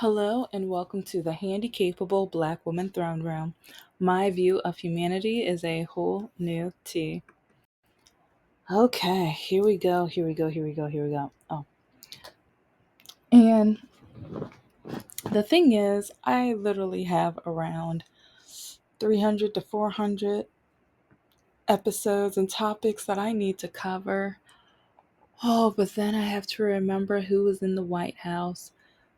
Hello and welcome to the Handicapable Black Woman Throne Room. My view of humanity is a whole new tea. Okay, here we go. Oh, and the thing is, I literally have around 300 to 400 episodes and topics that I need to cover. Oh, but then I have to remember who is in the White House,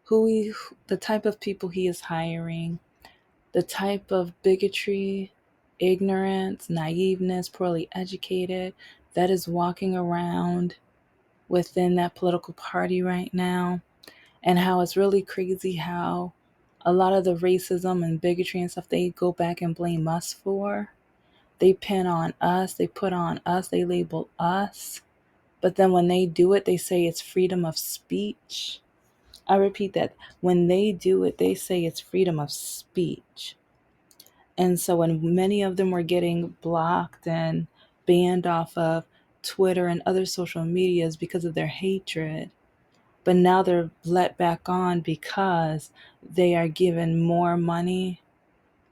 the type of people he is hiring, the type of bigotry, ignorance, naiveness, poorly educated that is walking around within that political party right now, and how it's really crazy how a lot of the racism and bigotry and stuff they go back and blame us for. They pin on us, they put on us, they label us. But then when they do it, they say it's freedom of speech. I repeat that. When they do it, they say it's freedom of speech. And so when many of them were getting blocked and banned off of Twitter and other social medias because of their hatred, but now they're let back on because they are given more money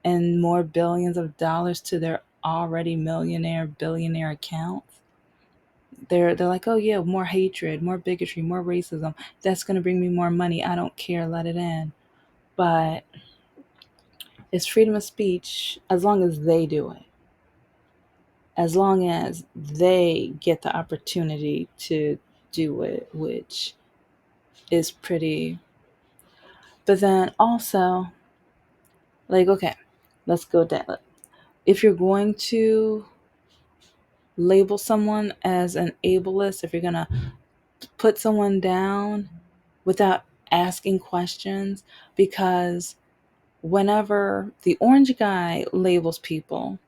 and more billions of dollars to their already millionaire, billionaire accounts. They're like, oh yeah, more hatred, more bigotry, more racism. That's gonna bring me more money. I don't care, let it in. But it's freedom of speech as long as they do it, as long as they get the opportunity to do it, which is pretty. But then also, like, okay, let's go down. If you're going to label someone as an ableist, if you're going to put someone down without asking questions, because whenever the orange guy labels people,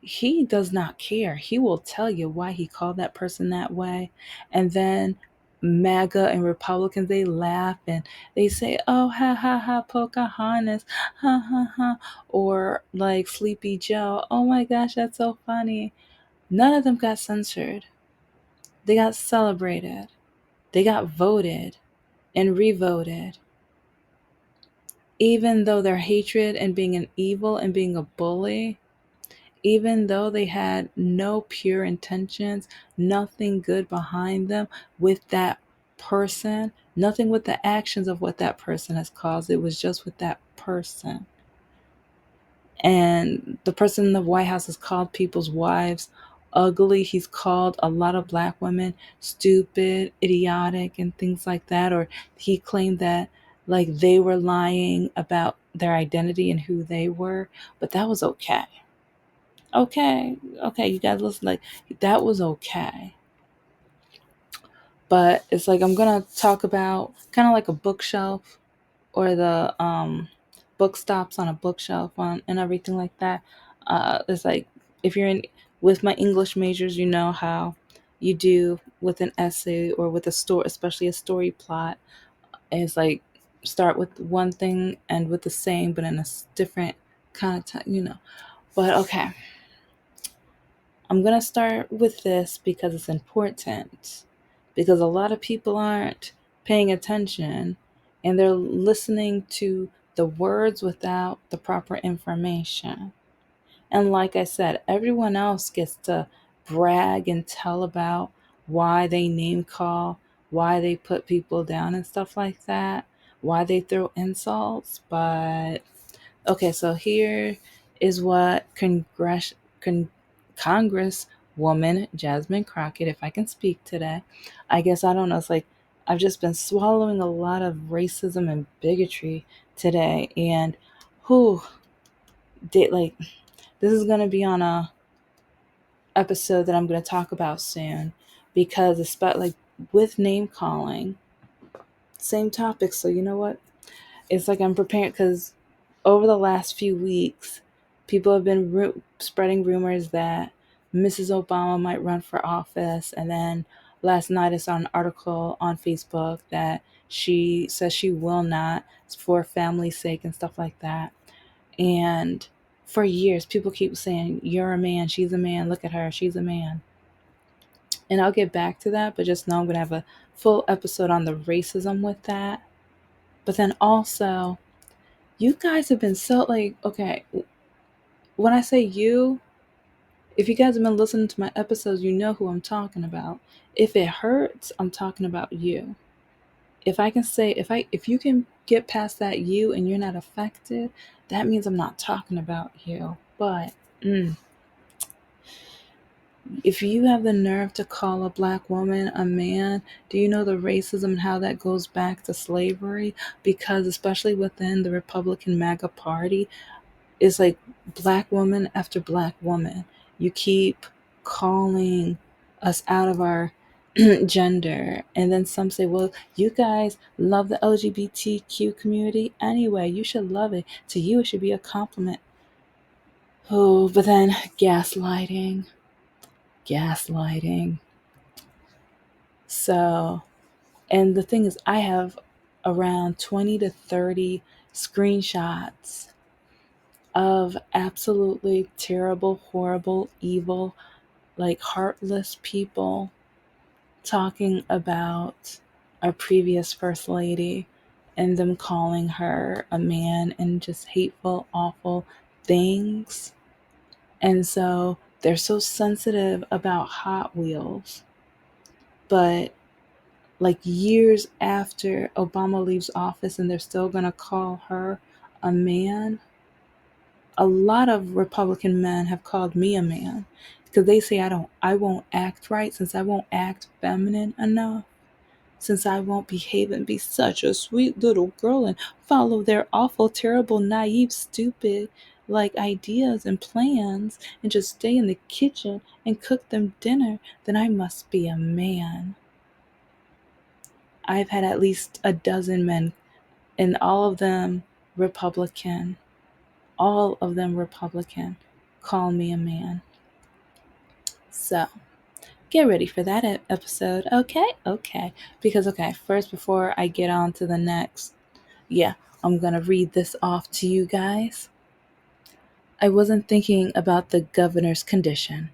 he does not care. He will tell you why he called that person that way. And then MAGA and Republicans, they laugh and they say, oh, ha, ha, ha, Pocahontas, ha, ha, ha. Or like Sleepy Joe, oh my gosh, that's so funny. None of them got censored. They got celebrated. They got voted and revoted. Even though their hatred and being an evil and being a bully, even though they had no pure intentions, nothing good behind them with that person, nothing with the actions of what that person has caused. It was just with that person. And the person in the White House has called people's wives ugly. He's called a lot of black women stupid, idiotic, and things like that. Or he claimed that like they were lying about their identity and who they were, but that was okay. Okay, you guys listen, like that was okay. But it's like I'm gonna talk about kind of like a bookshelf or the book stops on a bookshelf on and everything like that. It's like if you're in with my English majors, you know how you do with an essay or with a story, especially a story plot. It's like start with one thing and with the same, but in a different kind of time. But okay, I'm going to start with this because it's important. Because a lot of people aren't paying attention and they're listening to the words without the proper information. And like I said, everyone else gets to brag and tell about why they name call, why they put people down and stuff like that, why they throw insults. But okay, so here is what Congresswoman Jasmine Crockett, if I can speak today, I guess I don't know. It's like I've just been swallowing a lot of racism and bigotry today, and who did like this is gonna be on a episode that I'm gonna talk about soon because it's about like with name calling, same topic. So you know what? It's like I'm preparing because over the last few weeks, people have been spreading rumors that Mrs. Obama might run for office. And then last night I saw an article on Facebook that she says she will not for family's sake and stuff like that. And for years, people keep saying, you're a man, she's a man, look at her, she's a man. And I'll get back to that, but just know I'm going to have a full episode on the racism with that. But then also, you guys have been so like, okay, when I say you, if you guys have been listening to my episodes, you know who I'm talking about. If it hurts, I'm talking about you. If I can say, if you can get past that you and you're not affected, that means I'm not talking about you. But if you have the nerve to call a black woman a man, do you know the racism and how that goes back to slavery? Because especially within the Republican MAGA party, it's like black woman after black woman. You keep calling us out of our gender. And then some say, well, you guys love the LGBTQ community anyway. You should love it. To you, it should be a compliment. Oh, but then gaslighting. So, and the thing is, I have around 20 to 30 screenshots of absolutely terrible, horrible, evil, like heartless people talking about our previous First Lady and them calling her a man and just hateful, awful things. And so they're so sensitive about Hot Wheels. But like years after Obama leaves office and they're still going to call her a man, a lot of Republican men have called me a man because they say I won't act right since I won't act feminine enough, since I won't behave and be such a sweet little girl and follow their awful, terrible, naive, stupid like ideas and plans and just stay in the kitchen and cook them dinner, then I must be a man. I've had at least a dozen men, and all of them Republican, call me a man. So get ready for that episode. Okay. Because, okay, first, before I get on to the next, yeah, I'm going to read this off to you guys. I wasn't thinking about the governor's condition.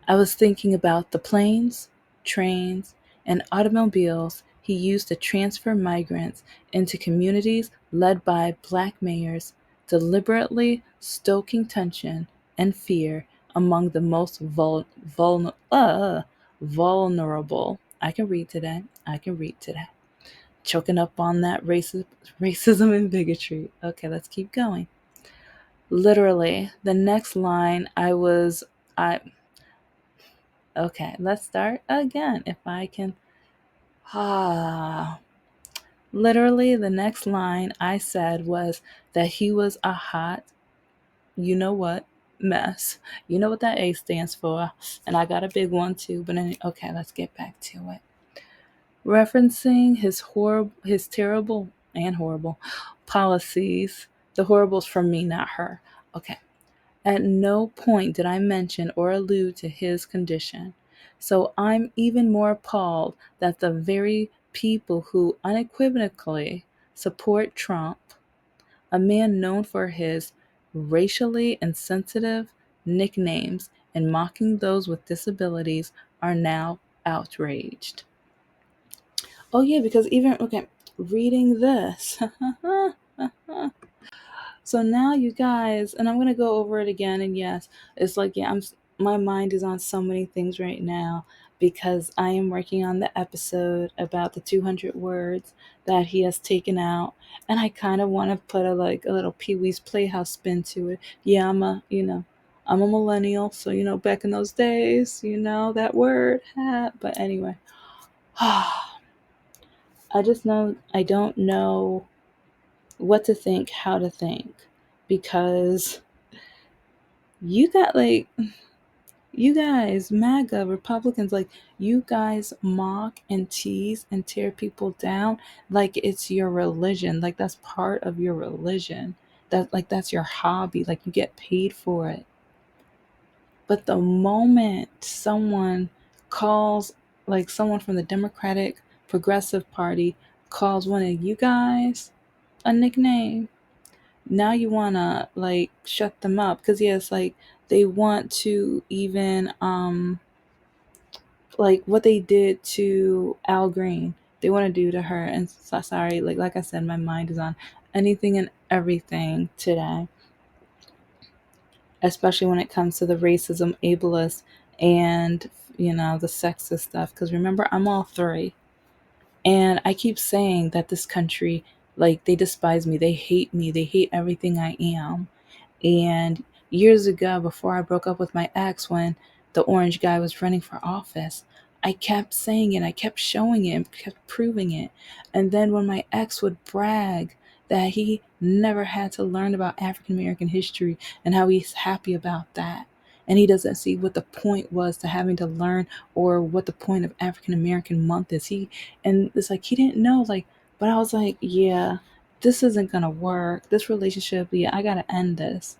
I was thinking about the planes, trains, and automobiles he used to transfer migrants into communities led by black mayors, deliberately stoking tension and fear among the most vulnerable. I can read today. Choking up on that racism and bigotry. Okay, let's keep going. Literally, the next line I okay, let's start again. If I can. Ah. Literally, the next line I said was that he was a hot, you know what, mess. You know what that A stands for. And I got a big one too. But okay, let's get back to it. Referencing his terrible and horrible policies. The horribles from me, not her. Okay. At no point did I mention or allude to his condition. So I'm even more appalled that the very people who unequivocally support Trump, a man known for his racially insensitive nicknames and mocking those with disabilities, are now outraged. Oh, yeah, because even, okay, reading this. So now you guys, and I'm going to go over it again. And yes, it's like, yeah, my mind is on so many things right now because I am working on the episode about the 200 words that he has taken out. And I kind of want to put a little Pee Wee's Playhouse spin to it. Yeah, I'm a millennial. So, back in those days, that word hat. But anyway, I just know I don't know what to think, how to think, because you got like, you guys, MAGA, Republicans, like, you guys mock and tease and tear people down like it's your religion. Like, that's part of your religion. That's your hobby. Like, you get paid for it. But the moment calls, like, someone from the Democratic Progressive Party calls one of you guys a nickname, now you want to like shut them up because yeah, it's like they want to even like what they did to Al Green. they want to do to her. And so, sorry, like I said, my mind is on anything and everything today, especially when it comes to the racism, ableist, and the sexist stuff. Because remember, I'm all three, and I keep saying that this country, like, they despise me, they hate everything I am. And years ago, before I broke up with my ex, when the orange guy was running for office, I kept saying it, I kept showing it, and kept proving it. And then when my ex would brag that he never had to learn about African American history and how he's happy about that, and he doesn't see what the point was to having to learn, or what the point of African American month is. And it's like he didn't know, like, but I was like, yeah, this isn't gonna work. This relationship, yeah, I gotta end this.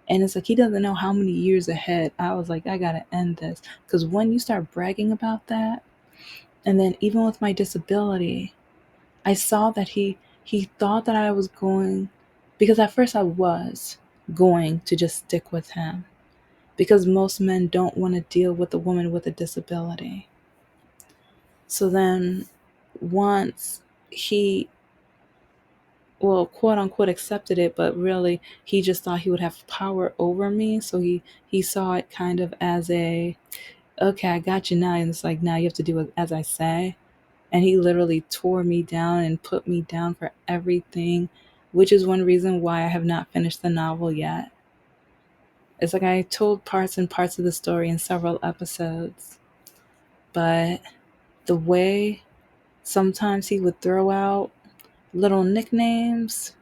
And it's like he doesn't know how many years ahead. I was like, I gotta end this. Because when you start bragging about that, and then even with my disability, I saw that he thought that I was going, because at first I was going to just stick with him. Because most men don't want to deal with a woman with a disability. So then once he, well, quote unquote, accepted it, but really he just thought he would have power over me. So he saw it kind of as a, okay, I got you now, and it's like, now you have to do it as I say. And he literally tore me down and put me down for everything, which is one reason why I have not finished the novel yet. It's like I told parts and parts of the story in several episodes, but the way sometimes he would throw out little nicknames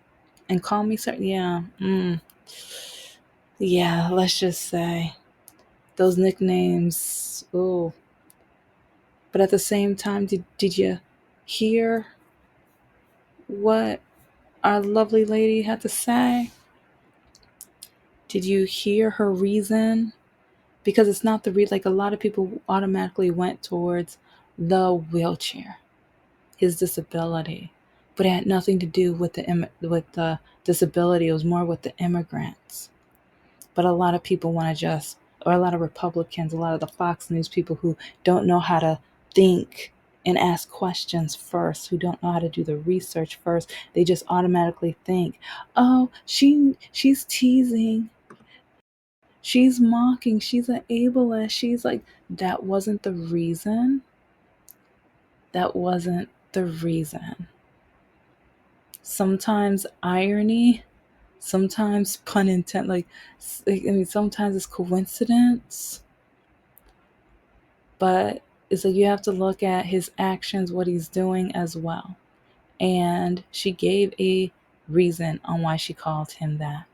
and call me certain, yeah, let's just say those nicknames. Oh, but at the same time, did you hear what our lovely lady had to say? Did you hear her reason? Because it's not the like a lot of people automatically went towards the wheelchair, his disability, but it had nothing to do with the disability. It was more with the immigrants. But a lot of people want to just, or a lot of Republicans, a lot of the Fox News people who don't know how to think and ask questions first, who don't know how to do the research first, they just automatically think, oh, she's teasing, she's mocking, she's an ableist, she's like, that wasn't the reason. That wasn't the reason. Sometimes irony, sometimes pun intent, I mean, sometimes it's coincidence, but it's like you have to look at his actions, what he's doing as well. And she gave a reason on why she called him that.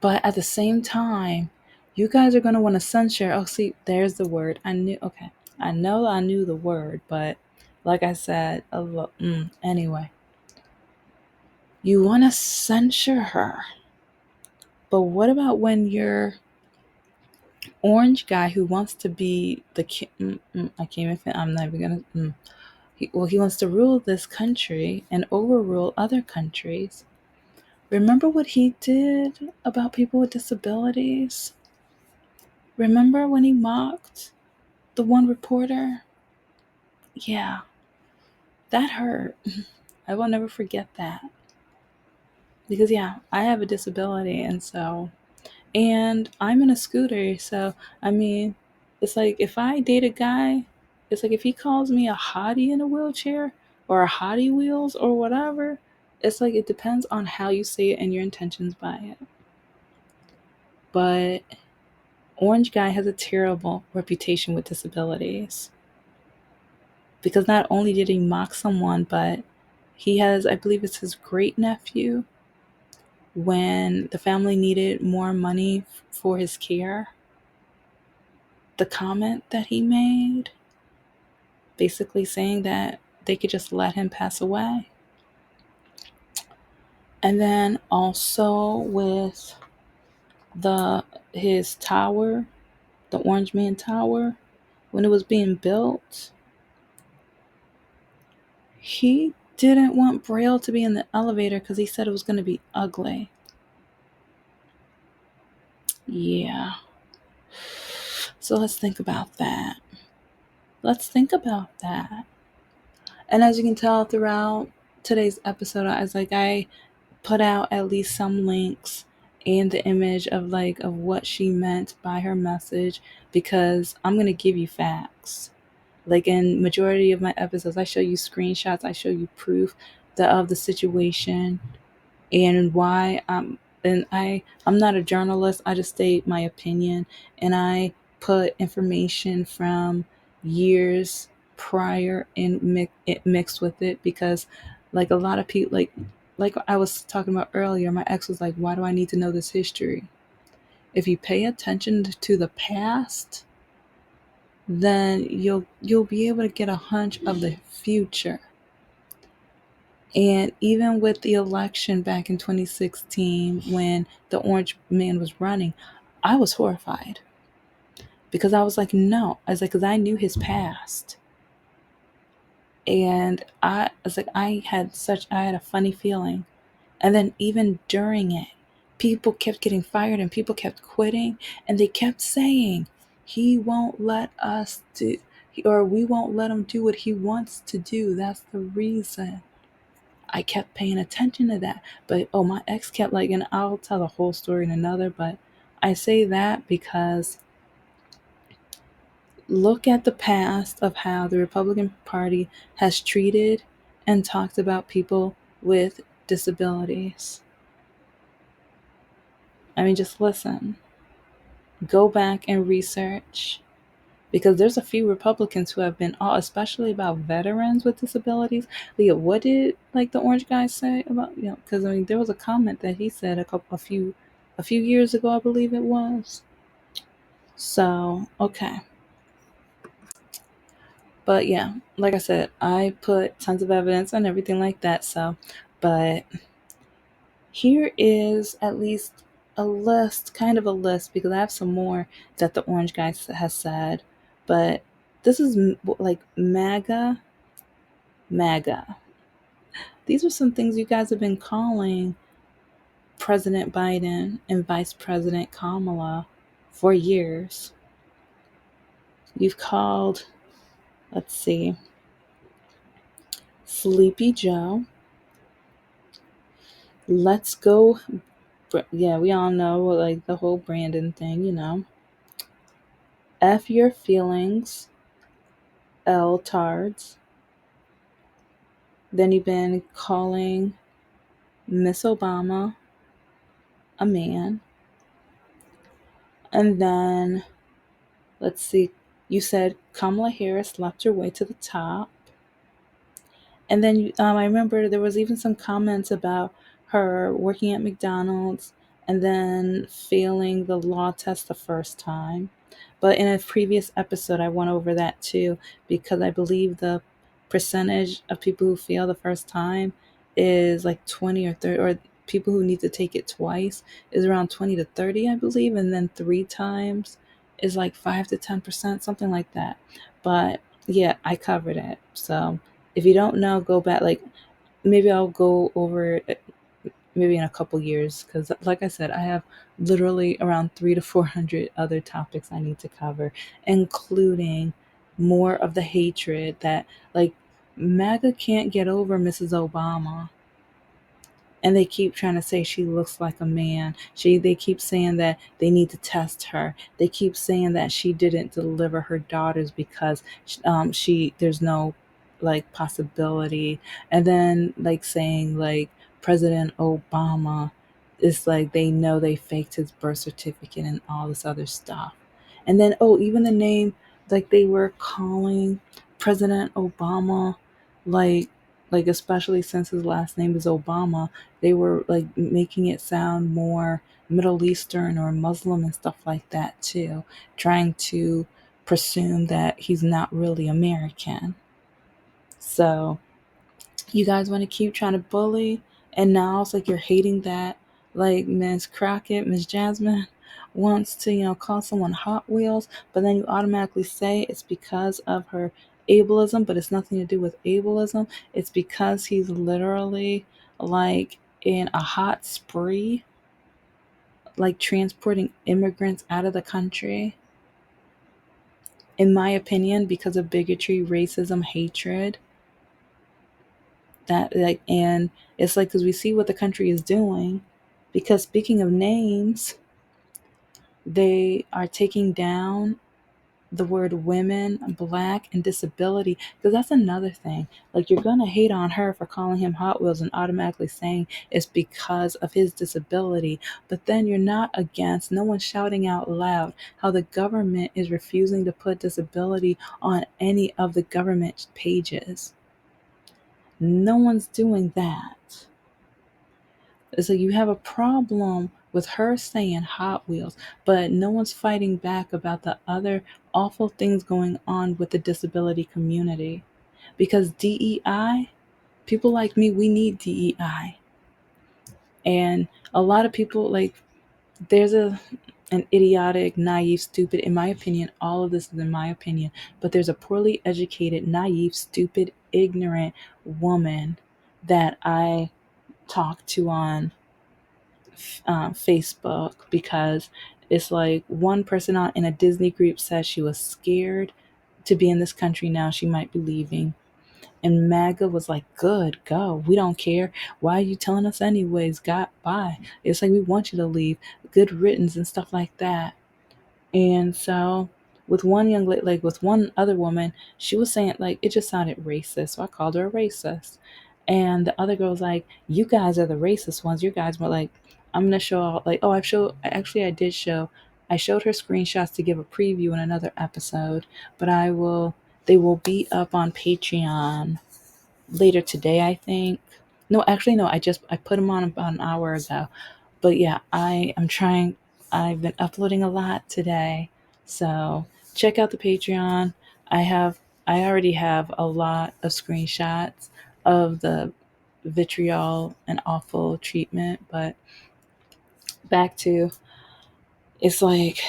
But at the same time, you guys are going to want to censure. Oh, see, there's the word. I knew, okay. I know I knew the word, but like I said, anyway, you want to censure her. But what about when you're orange guy who wants to be the king? I can't even. I'm not even gonna. He wants to rule this country and overrule other countries. Remember what he did about people with disabilities? Remember when he mocked the one reporter? Yeah, that hurt. I will never forget that. Because, yeah, I have a disability, and I'm in a scooter. So, I mean, it's like if I date a guy, it's like if he calls me a hottie in a wheelchair or a hottie wheels or whatever, it's like it depends on how you say it and your intentions by it. But Orange Guy has a terrible reputation with disabilities because not only did he mock someone, but he has, I believe it's his great nephew, when the family needed more money for his care, the comment that he made, basically saying that they could just let him pass away. And then also with the his tower, the Orange Man Tower, when it was being built, he didn't want Braille to be in the elevator because he said it was going to be ugly. Yeah. So let's think about that. Let's think about that. And as you can tell throughout today's episode, I put out at least some links and the image of what she meant by her message, because I'm going to give you facts. Like in majority of my episodes, I show you screenshots, I show you proof of the situation and why I'm not a journalist. I just state my opinion, and I put information from years prior and mixed with it, because like a lot of people, like I was talking about earlier, my ex was like, why do I need to know this history? If you pay attention to the past, then you'll be able to get a hunch of the future. And even with the election back in 2016, when the orange man was running, I was horrified, because I was like, no, I was like, because I knew his past. And I was like, I had a funny feeling. And then even during it, people kept getting fired and people kept quitting, and they kept saying, he won't let us do, or we won't let him do what he wants to do. That's the reason. I kept paying attention to that. But oh, my ex kept like, and I'll tell the whole story in another, but I say that because look at the past of how the Republican Party has treated and talked about people with disabilities. I mean, just listen, go back and research, because there's a few Republicans who have been all, especially about veterans with disabilities. Leah, what did like the orange guy say about, because I mean there was a comment that he said a few years ago, I believe it was. So okay, but yeah, like I said, I put tons of evidence and everything like that. So, but here is at least a list, kind of a list, because I have some more that the orange guy has said, but this is like maga. These are some things you guys have been calling President Biden and Vice President Kamala for years. You've called, let's see, Sleepy Joe. Let's go. Yeah, we all know like the whole Brandon thing. F your feelings, L-tards. Then you've been calling Miss Obama a man. And then, let's see, you said Kamala Harris slapped her way to the top. And then I remember there was even some comments about her working at McDonald's and then failing the law test the first time. But in a previous episode, I went over that too, because I believe the percentage of people who fail the first time is like 20 or 30, or people who need to take it twice is around 20 to 30, I believe. And then three times is like 5 to 10%, something like that. But yeah, I covered it. So if you don't know, go back. Like maybe I'll go over it maybe in a couple years, because like I said, I have literally around 300 to 400 other topics I need to cover, including more of the hatred that like MAGA can't get over Mrs. Obama, and they keep trying to say she looks like a man. They keep saying that they need to test her. They keep saying that she didn't deliver her daughters because she there's no like possibility. And then like saying like President Obama is like they know they faked his birth certificate and all this other stuff. And then even the name, like they were calling President Obama like especially since his last name is Obama, they were like making it sound more Middle Eastern or Muslim and stuff like that too, trying to presume that he's not really American. So you guys want to keep trying to bully, and now it's like you're hating that like Miss Crockett, Miss Jasmine wants to, call someone Hot Wheels, but then you automatically say it's because of her ableism, but it's nothing to do with ableism. It's because he's literally like in a hot spree, like transporting immigrants out of the country. In my opinion, because of bigotry, racism, hatred. That like, and it's like, because we see what the country is doing, because speaking of names, they are taking down the word women, black, and disability, because that's another thing. Like, you're gonna hate on her for calling him Hot Wheels and automatically saying it's because of his disability, but then you're not against, no one's shouting out loud how the government is refusing to put disability on any of the government pages. No one's doing that. So you have a problem with her saying Hot Wheels, but no one's fighting back about the other awful things going on with the disability community. Because DEI, people like me, we need DEI. And a lot of people, like, there's an idiotic, naive, stupid, in my opinion, all of this is in my opinion, but there's a poorly educated, naive, stupid, ignorant woman that I talk to on Facebook, because it's like one person in a Disney group said she was scared to be in this country now. She might be leaving. And MAGA was like, good, go. We don't care. Why are you telling us anyways? Got bye. It's like, we want you to leave. Good riddance and stuff like that. And so with one young lady, like with one other woman, she was saying, like, it just sounded racist. So I called her a racist. And the other girl was like, you guys are the racist ones. You guys were like, I'm going to show out. Like, oh, I did show, I showed her screenshots to give a preview in another episode, but they will be up on Patreon later today, I think. No, actually, no, I put them on about an hour ago. But yeah, I'm trying, I've been uploading a lot today. So check out the Patreon. I have, I already have a lot of screenshots of the vitriol and awful treatment. But back to, it's like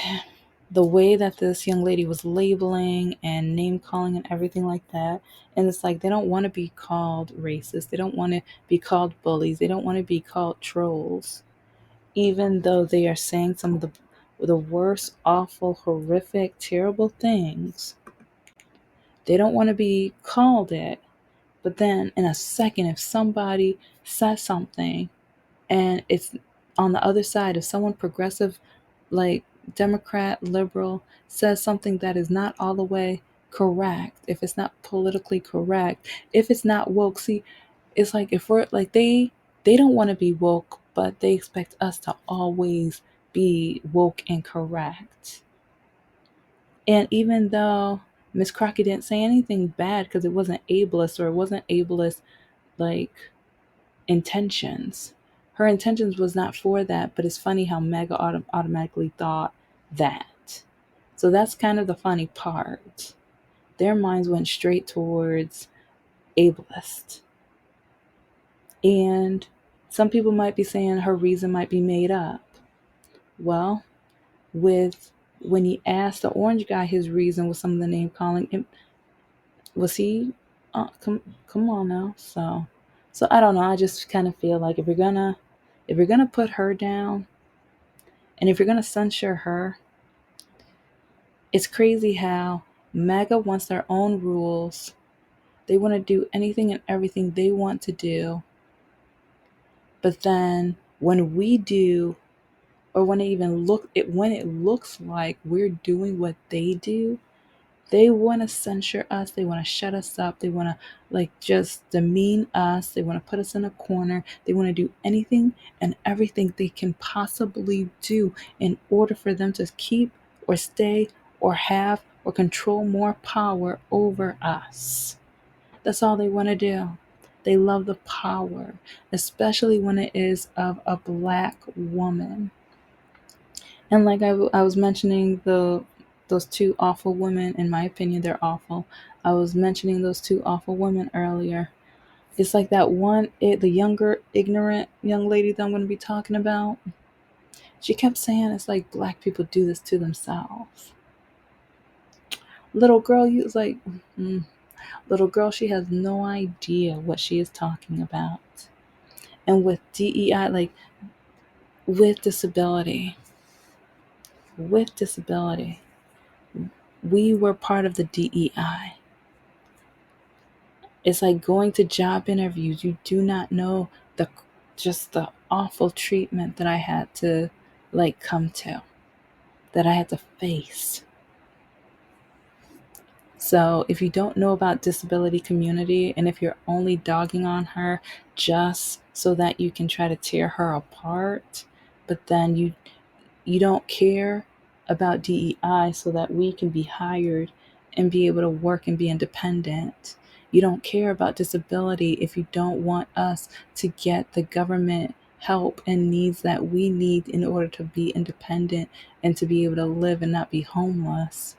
the way that this young lady was labeling and name calling and everything like that. And it's like, they don't want to be called racist. They don't want to be called bullies. They don't want to be called trolls, even though they are saying some of the worst, awful, horrific, terrible things. They don't want to be called it. But then in a second, if somebody says something and it's on the other side, if someone progressive, like Democrat, liberal, says something that is not all the way correct, if it's not politically correct, if it's not woke, see, it's like, if we're like, they don't want to be woke, but they expect us to always be woke and correct. And even though Miss Crockett didn't say anything bad, because it wasn't ableist, or it wasn't ableist like intentions. Her intentions was not for that, but it's funny how Mega automatically thought that. So that's kind of the funny part. Their minds went straight towards ableist. And some people might be saying her reason might be made up. Well, with when he asked the orange guy his reason with some of the name calling, was he? Come on now. So I don't know. I just kind of feel like if you're gonna put her down, and if you're gonna censure her, it's crazy how MAGA wants their own rules. They want to do anything and everything they want to do. But then when we do, or when it looks like we're doing what they do, they want to censure us. They want to shut us up. They want to, like, just demean us. They want to put us in a corner. They want to do anything and everything they can possibly do in order for them to keep or stay or have or control more power over us. That's all they want to do. They love the power, especially when it is of a black woman. And like I was mentioning those two awful women, in my opinion, they're awful. I was mentioning those two awful women earlier. It's like that the younger, ignorant young lady that I'm going to be talking about. She kept saying it's like black people do this to themselves. Little girl, you was like, mm, little girl, she has no idea what she is talking about. And with DEI, like with disability, with disability, we were part of the DEI. It's like going to job interviews. You do not know the just the awful treatment that I had to come to, that I had to face. So if you don't know about disability community, and if you're only dogging on her just so that you can try to tear her apart, but then you don't care about DEI so that we can be hired and be able to work and be independent. You don't care about disability if you don't want us to get the government help and needs that we need in order to be independent and to be able to live and not be homeless.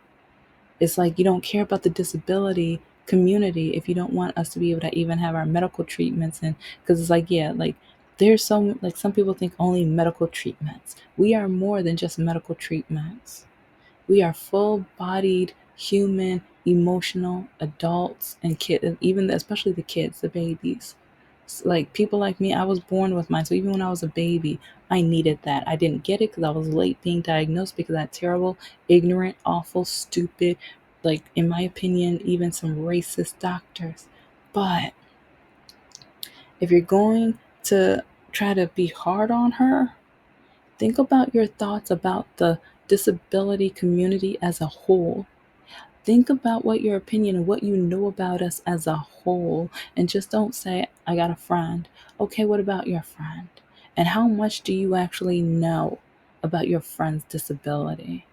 It's like you don't care about the disability community if you don't want us to be able to even have our medical treatments. And because it's like, yeah, like there's some people think only medical treatments. We are more than just medical treatments. We are full-bodied human emotional adults and kids, and even especially the kids, the babies. Like people like me, I was born with mine. So even when I was a baby, I needed that. I didn't get it because I was late being diagnosed because of that terrible, ignorant, awful, stupid, like in my opinion, even some racist doctors. But if you're going to try to be hard on her, think about your thoughts about the disability community as a whole. Think about what your opinion and what you know about us as a whole. And just don't say, I got a friend. Okay, what about your friend? And how much do you actually know about your friend's disability?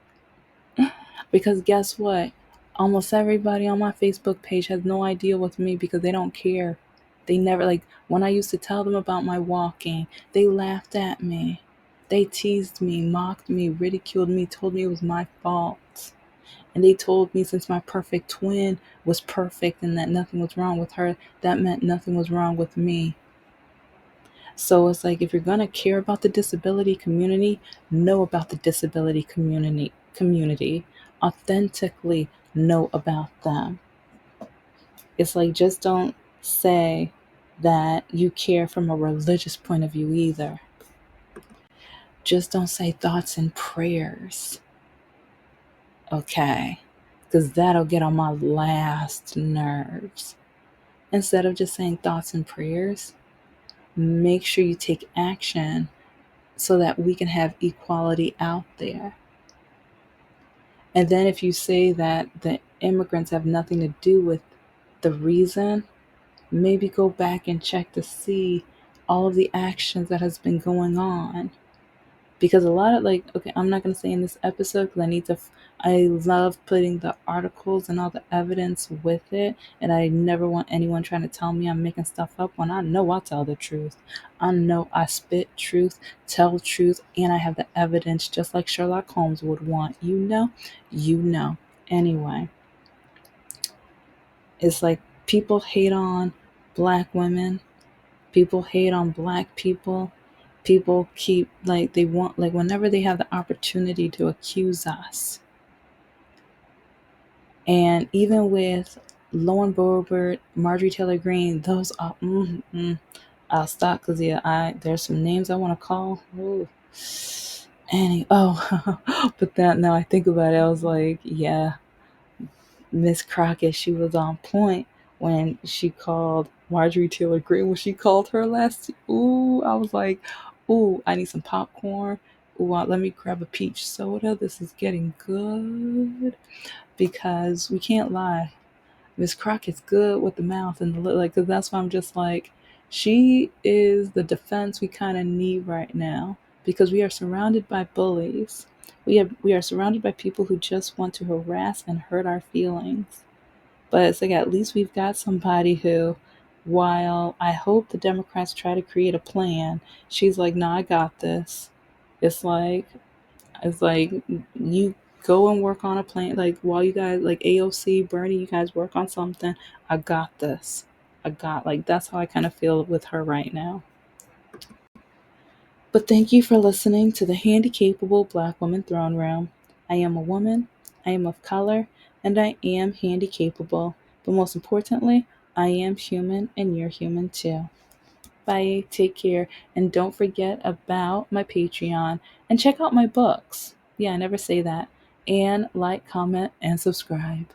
Because guess what? Almost everybody on my Facebook page has no idea with me because they don't care. They never, like, when I used to tell them about my walking, they laughed at me. They teased me, mocked me, ridiculed me, told me it was my fault. And they told me since my perfect twin was perfect and that nothing was wrong with her, that meant nothing was wrong with me. So it's like if you're going to care about the disability community, know about the disability community. Authentically know about them. It's like just don't say that you care from a religious point of view either. Just don't say thoughts and prayers. Okay? Because that'll get on my last nerves. Instead of just saying thoughts and prayers, make sure you take action so that we can have equality out there. And then if you say that the immigrants have nothing to do with the reason, maybe go back and check to see all of the actions that has been going on. Because a lot of okay, I'm not going to say in this episode because I love putting the articles and all the evidence with it. And I never want anyone trying to tell me I'm making stuff up when I know I tell the truth. I know I spit truth, tell truth, and I have the evidence just like Sherlock Holmes would want. You know. Anyway, it's like people hate on black women. People hate on black people. People keep they want whenever they have the opportunity to accuse us. And even with Lauren Boebert, Marjorie Taylor Greene, those are I'll stop because there's some names I want to call. Ooh. But that now I think about it, I was like, yeah, Miss Crockett, she was on point when she called Marjorie Taylor Greene, when she called her last. Ooh, I was like, ooh, I need some popcorn. Ooh, let me grab a peach soda. This is getting good because we can't lie. Miss Crockett's good with the mouth and the lip, because that's why I'm just like, she is the defense we kind of need right now because we are surrounded by bullies. We are surrounded by people who just want to harass and hurt our feelings. But it's like at least we've got somebody who, while I hope the Democrats try to create a plan, she's like, "No, I got this." It's like it's like you go and work on a plan. Like while you guys AOC, Bernie, you guys work on something. I got this. That's how I kind of feel with her right now. But thank you for listening to the Handicapable Black Woman Throne Room. I am a woman, I am of color, and I am handicapable. But most importantly, I am human and you're human too. Bye, take care, and don't forget about my Patreon and check out my books. Yeah, I never say that. And like, comment, and subscribe.